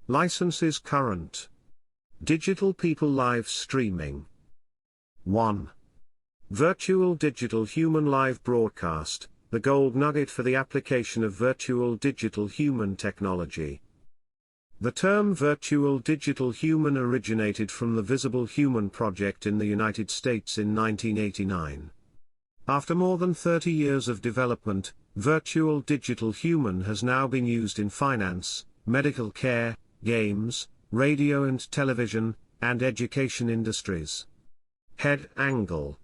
Licenses current. Digital people live streaming. 1. Virtual digital human live broadcast, the gold nugget for the application of virtual digital human technology. The term virtual digital human originated from the Visible Human project in the United States in 1989. After more than 30 years of development, virtual digital human has now been used in finance, medical care, games, radio and television, and education industries. Head angle.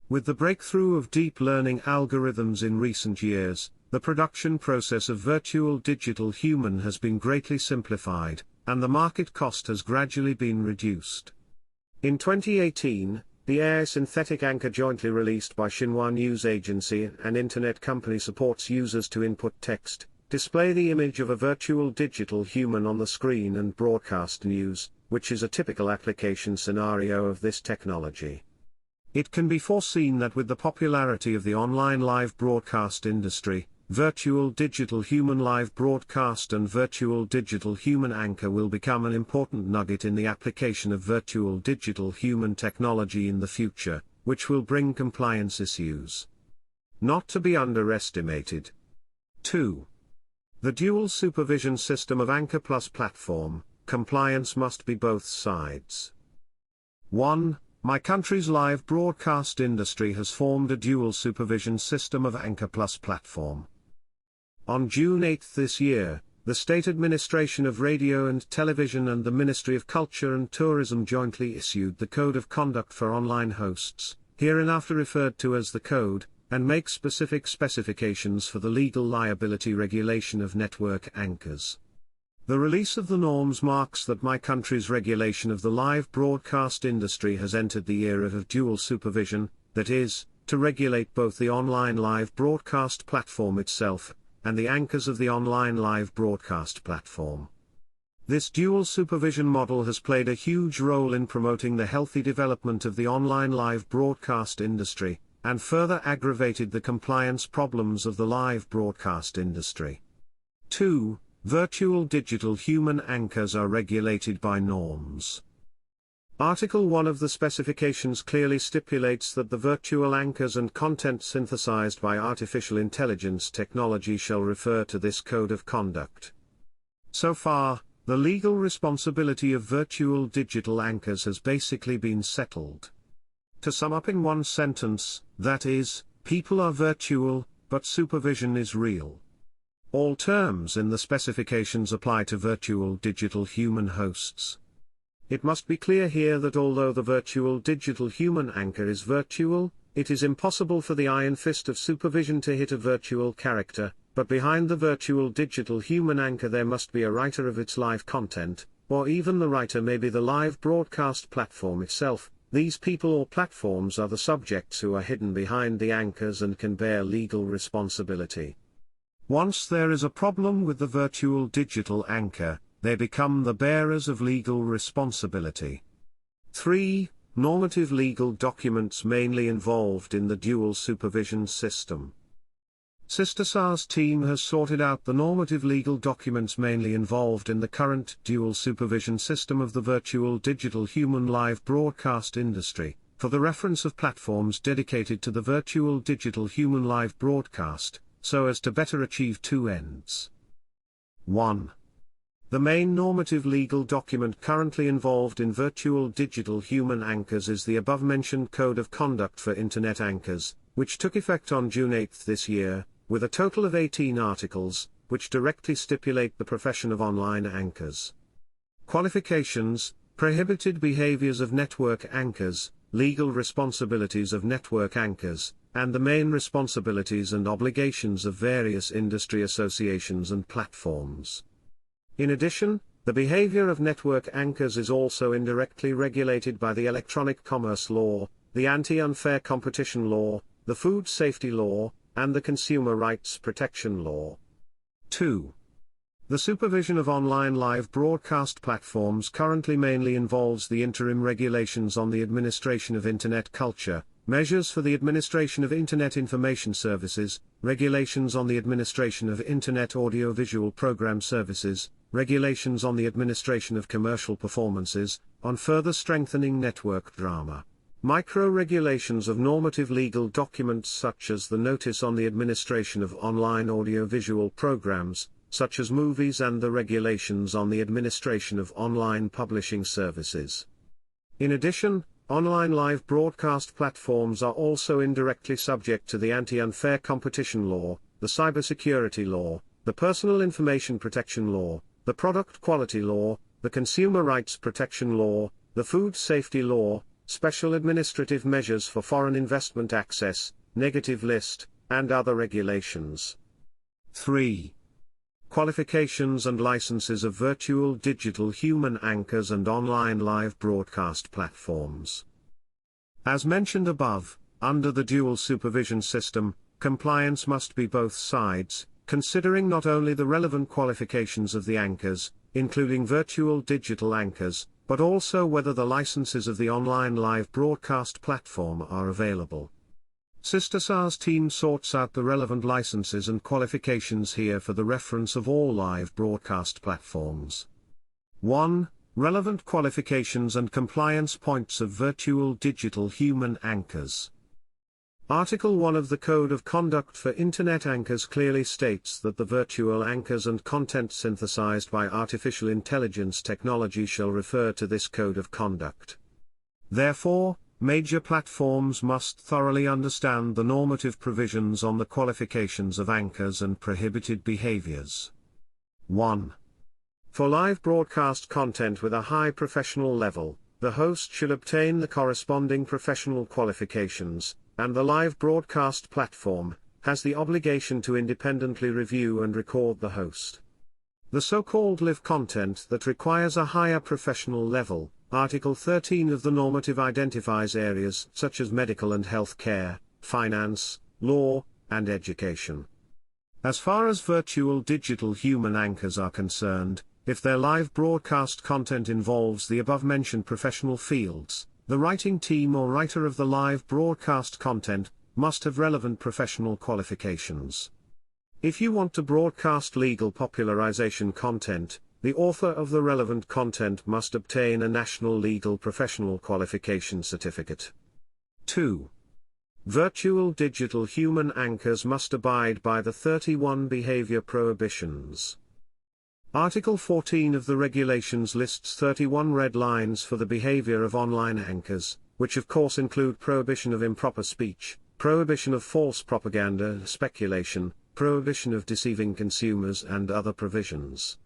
With the breakthrough of deep learning algorithms in recent years, the production process of virtual digital human has been greatly simplified, and the market cost has gradually been reduced. In 2018, the AI synthetic anchor jointly released by Xinhua News Agency and internet company supports users to input text, display the image of a virtual digital human on the screen and broadcast news, which is a typical application scenario of this technology. It can be foreseen that with the popularity of the online live broadcast industry, virtual digital human live broadcast and virtual digital human anchor will become an important nugget in the application of virtual digital human technology in the future, which will bring compliance issues not to be underestimated. 2. The dual supervision system of Anchor Plus platform, compliance must be both sides. 1. My country's live broadcast industry has formed a dual supervision system of Anchor Plus platform. On June 8 this year, the State Administration of Radio and Television and the Ministry of Culture and Tourism jointly issued the Code of Conduct for Online Hosts, hereinafter referred to as the Code, and make specific specifications for the legal liability regulation of network anchors. The release of the norms marks that my country's regulation of the live broadcast industry has entered the era of dual supervision, that is, to regulate both the online live broadcast platform itself, and the anchors of the online live broadcast platform. This dual supervision model has played a huge role in promoting the healthy development of the online live broadcast industry, and further aggravated the compliance problems of the live broadcast industry. 2. Virtual digital human anchors are regulated by norms. Article 1 of the specifications clearly stipulates that the virtual anchors and content synthesized by artificial intelligence technology shall refer to this code of conduct. So far, the legal responsibility of virtual digital anchors has basically been settled. To sum up in one sentence, that is, people are virtual, but supervision is real. All terms in the specifications apply to virtual digital human hosts. It must be clear here that although the virtual digital human anchor is virtual, it is impossible for the iron fist of supervision to hit a virtual character, but behind the virtual digital human anchor there must be a writer of its live content, or even the writer may be the live broadcast platform itself. These people or platforms are the subjects who are hidden behind the anchors and can bear legal responsibility. Once there is a problem with the virtual digital anchor, they become the bearers of legal responsibility. 3. Normative legal documents mainly involved in the dual supervision system. SysTSA's team has sorted out the normative legal documents mainly involved in the current dual supervision system of the virtual digital human live broadcast industry, for the reference of platforms dedicated to the virtual digital human live broadcast, so as to better achieve two ends. 1. The main normative legal document currently involved in virtual digital human anchors is the above-mentioned Code of Conduct for Internet Anchors, which took effect on June 8 this year, with a total of 18 articles, which directly stipulate the profession of online anchors. Qualifications, prohibited behaviors of network anchors, legal responsibilities of network anchors, and the main responsibilities and obligations of various industry associations and platforms. In addition, the behavior of network anchors is also indirectly regulated by the Electronic Commerce Law, the Anti-Unfair Competition Law, the Food Safety Law, and the Consumer Rights Protection Law. 2. The supervision of online live broadcast platforms currently mainly involves the interim regulations on the administration of Internet culture, measures for the administration of Internet information services, regulations on the administration of Internet audiovisual program services, Regulations on the Administration of Commercial Performances, on further strengthening network drama. Micro-regulations of normative legal documents such as the Notice on the Administration of Online Audiovisual Programs, such as movies, and the Regulations on the Administration of Online Publishing Services. In addition, online live broadcast platforms are also indirectly subject to the Anti-Unfair Competition Law, the Cybersecurity Law, the Personal Information Protection Law, the Product Quality Law, the Consumer Rights Protection Law, the Food Safety Law, Special Administrative Measures for Foreign Investment Access, Negative List, and other regulations. 3. Qualifications and licenses of virtual digital human anchors and online live broadcast platforms. As mentioned above, under the dual supervision system, compliance must be both sides, considering not only the relevant qualifications of the anchors, including virtual digital anchors, but also whether the licenses of the online live broadcast platform are available. SysTSA's team sorts out the relevant licenses and qualifications here for the reference of all live broadcast platforms. 1. Relevant qualifications and compliance points of virtual digital human anchors. Article 1 of the Code of Conduct for Internet Anchors clearly states that the virtual anchors and content synthesized by artificial intelligence technology shall refer to this Code of Conduct. Therefore, major platforms must thoroughly understand the normative provisions on the qualifications of anchors and prohibited behaviors. 1. For live broadcast content with a high professional level, the host should obtain the corresponding professional qualifications, and the live broadcast platform has the obligation to independently review and record the host. The so-called live content that requires a higher professional level, Article 13 of the normative identifies areas such as medical and health care, finance, law, and education. As far as virtual digital human anchors are concerned, if their live broadcast content involves the above-mentioned professional fields, the writing team or writer of the live broadcast content must have relevant professional qualifications. If you want to broadcast legal popularization content, the author of the relevant content must obtain a National Legal Professional Qualification Certificate. 2. Virtual digital human anchors must abide by the 31 behavior prohibitions. Article 14 of the regulations lists 31 red lines for the behavior of online anchors, which of course include prohibition of improper speech, prohibition of false propaganda, speculation, prohibition of deceiving consumers, and other provisions.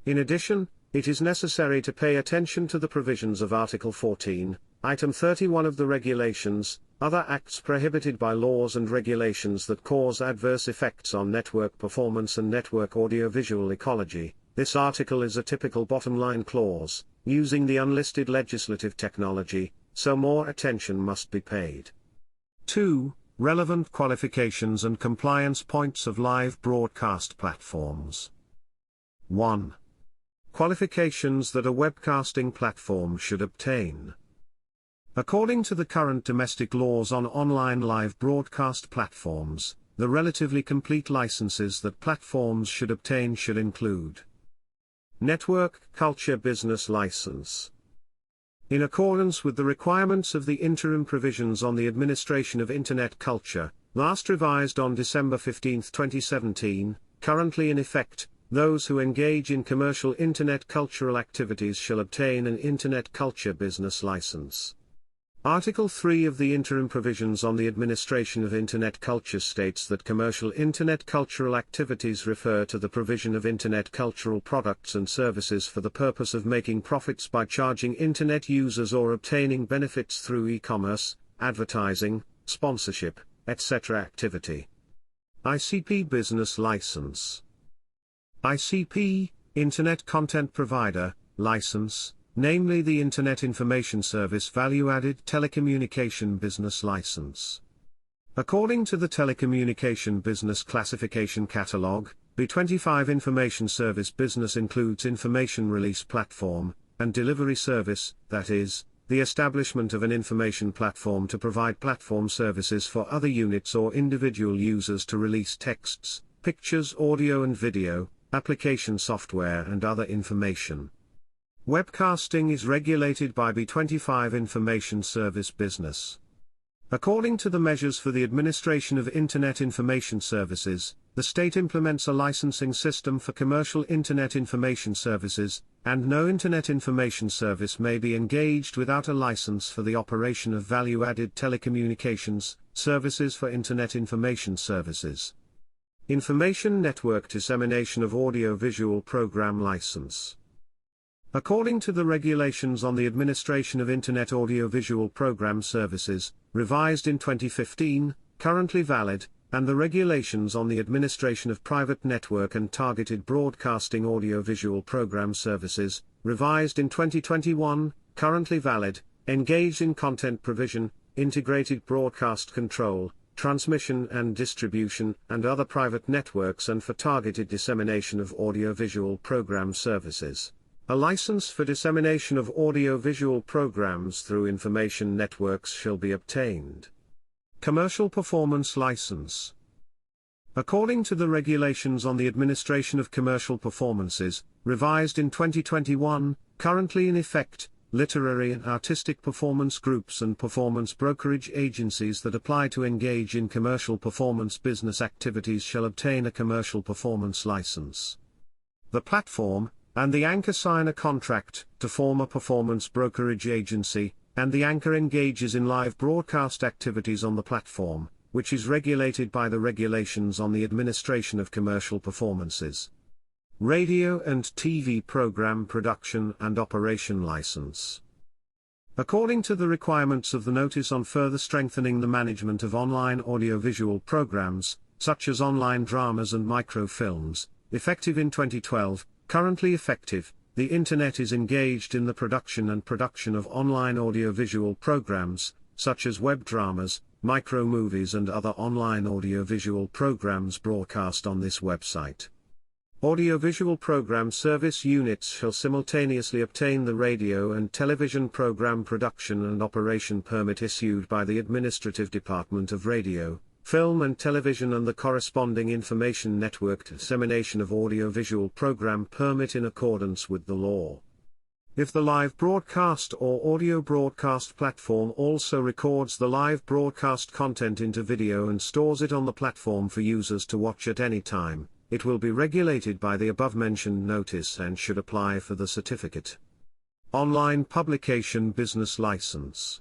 In addition, it is necessary to pay attention to the provisions of Article 14, Item 31 of the regulations, other acts prohibited by laws and regulations that cause adverse effects on network performance and network audiovisual ecology. This article is a typical bottom-line clause, using the unlisted legislative technology, so more attention must be paid. 2. Relevant qualifications and compliance points of live broadcast platforms. 1. Qualifications that a webcasting platform should obtain. According to the current domestic laws on online live broadcast platforms, the relatively complete licenses that platforms should obtain should include: Network Culture Business License. In accordance with the requirements of the interim provisions on the administration of Internet culture, last revised on December 15, 2017, currently in effect, those who engage in commercial Internet cultural activities shall obtain an Internet Culture Business License. Article 3 of the interim provisions on the administration of Internet culture states that commercial Internet cultural activities refer to the provision of Internet cultural products and services for the purpose of making profits by charging Internet users or obtaining benefits through e-commerce, advertising, sponsorship, etc. activity. ICP Business License. ICP, Internet Content Provider, License, namely the Internet Information Service Value-Added Telecommunication Business License. According to the Telecommunication Business Classification Catalog, B25 Information Service Business includes information release platform, and delivery service, that is, the establishment of an information platform to provide platform services for other units or individual users to release texts, pictures, audio and video, application software and other information. Webcasting is regulated by B25 Information Service Business. According to the measures for the administration of Internet Information Services, the state implements a licensing system for commercial Internet Information Services, and no Internet Information Service may be engaged without a license for the operation of value-added telecommunications services for Internet Information Services. Information Network Dissemination of Audio-Visual Program License. According to the Regulations on the Administration of Internet Audio-Visual Program Services, revised in 2015, currently valid, and the Regulations on the Administration of Private Network and Targeted Broadcasting Audio-Visual Program Services, revised in 2021, currently valid, engage in content provision, integrated broadcast control, transmission and distribution, and other private networks and for targeted dissemination of audio-visual program services. A license for dissemination of audio-visual programs through information networks shall be obtained. Commercial Performance License. According to the Regulations on the Administration of Commercial Performances, revised in 2021, currently in effect, literary and artistic performance groups and performance brokerage agencies that apply to engage in commercial performance business activities shall obtain a commercial performance license. The platform and the anchor sign a contract to form a performance brokerage agency, and the anchor engages in live broadcast activities on the platform, which is regulated by the Regulations on the Administration of Commercial Performances. Radio and TV Program Production and Operation License. According to the requirements of the Notice on Further Strengthening the Management of Online Audiovisual Programs, such as online dramas and microfilms, effective in 2012, currently effective, the Internet is engaged in the production of online audiovisual programs, such as web dramas, micro-movies and other online audiovisual programs broadcast on this website. Audiovisual program service units shall simultaneously obtain the radio and television program production and operation permit issued by the Administrative Department of Radio, Film and Television and the corresponding information network dissemination of audiovisual program permit in accordance with the law. If the live broadcast or audio broadcast platform also records the live broadcast content into video and stores it on the platform for users to watch at any time, it will be regulated by the above-mentioned notice and should apply for the certificate. Online Publication Business License.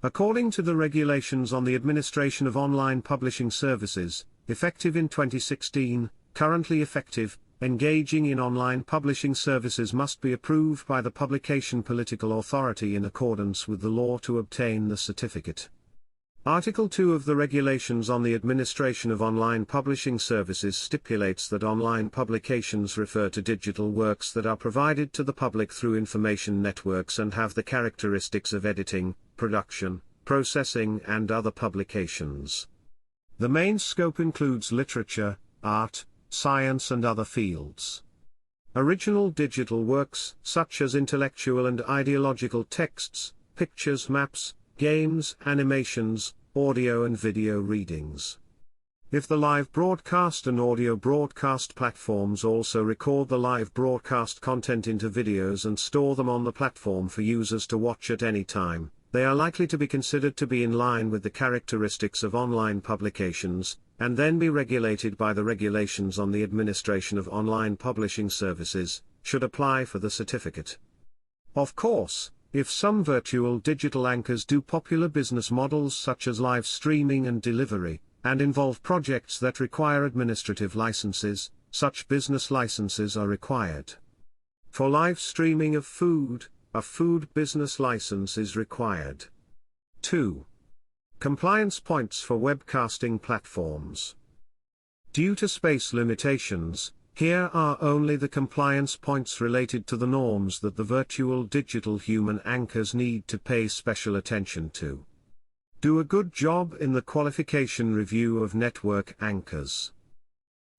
According to the Regulations on the Administration of Online Publishing Services, effective in 2016, currently effective, engaging in online publishing services must be approved by the Publication Political Authority in accordance with the law to obtain the certificate. Article 2 of the Regulations on the Administration of Online Publishing Services stipulates that online publications refer to digital works that are provided to the public through information networks and have the characteristics of editing, production, processing and other publications. The main scope includes literature, art, science and other fields. Original digital works, such as intellectual and ideological texts, pictures, maps, games, animations, audio and video readings. If the live broadcast and audio broadcast platforms also record the live broadcast content into videos and store them on the platform for users to watch at any time, they are likely to be considered to be in line with the characteristics of online publications, and then be regulated by the Regulations on the Administration of Online Publishing Services, should apply for the certificate. Of course, if some virtual digital anchors do popular business models such as live streaming and delivery, and involve projects that require administrative licenses, such business licenses are required. For live streaming of food, a food business license is required. 2. Compliance points for webcasting platforms. Due to space limitations, here are only the compliance points related to the norms that the virtual digital human anchors need to pay special attention to. Do a good job in the qualification review of network anchors.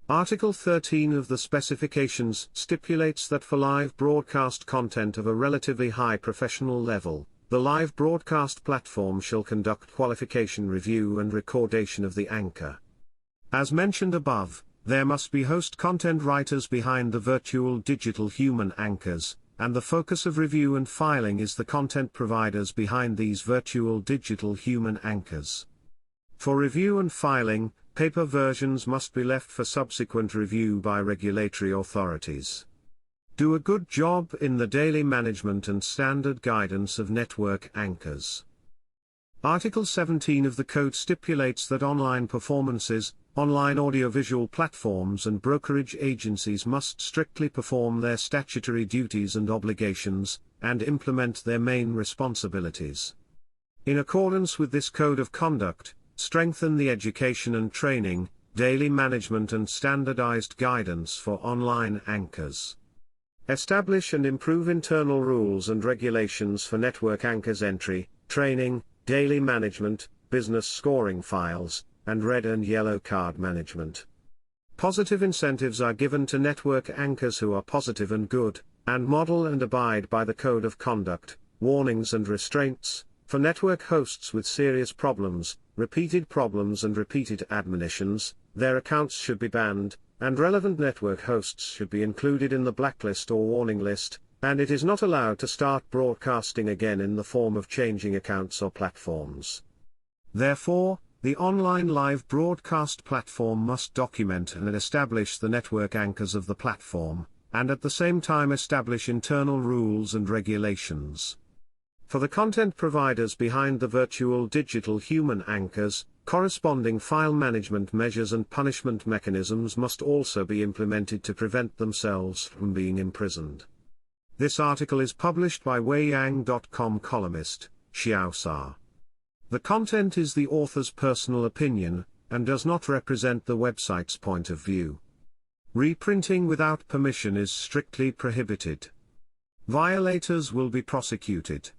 Article 13 of the specifications stipulates that for live broadcast content of a relatively high professional level, the live broadcast platform shall conduct qualification review and recordation of the anchor. As mentioned above, there must be host content writers behind the virtual digital human anchors, and the focus of review and filing is the content providers behind these virtual digital human anchors. For review and filing, paper versions must be left for subsequent review by regulatory authorities. Do a good job in the daily management and standard guidance of network anchors. Article 17 of the Code stipulates that online performances, online audiovisual platforms and brokerage agencies must strictly perform their statutory duties and obligations, and implement their main responsibilities. In accordance with this Code of Conduct, strengthen the education and training, daily management and standardized guidance for online anchors. Establish and improve internal rules and regulations for network anchors entry, training, daily management, business scoring files, and red and yellow card management. Positive incentives are given to network anchors who are positive and good, and model and abide by the Code of Conduct. Warnings and restraints. For network hosts with serious problems, repeated admonitions, their accounts should be banned, and relevant network hosts should be included in the blacklist or warning list, and it is not allowed to start broadcasting again in the form of changing accounts or platforms. Therefore, the online live broadcast platform must document and establish the network anchors of the platform, and at the same time establish internal rules and regulations. For the content providers behind the virtual digital human anchors, corresponding file management measures and punishment mechanisms must also be implemented to prevent themselves from being imprisoned. This article is published by Weiyang.com columnist, Xiao Sa. The content is the author's personal opinion, and does not represent the website's point of view. Reprinting without permission is strictly prohibited. Violators will be prosecuted.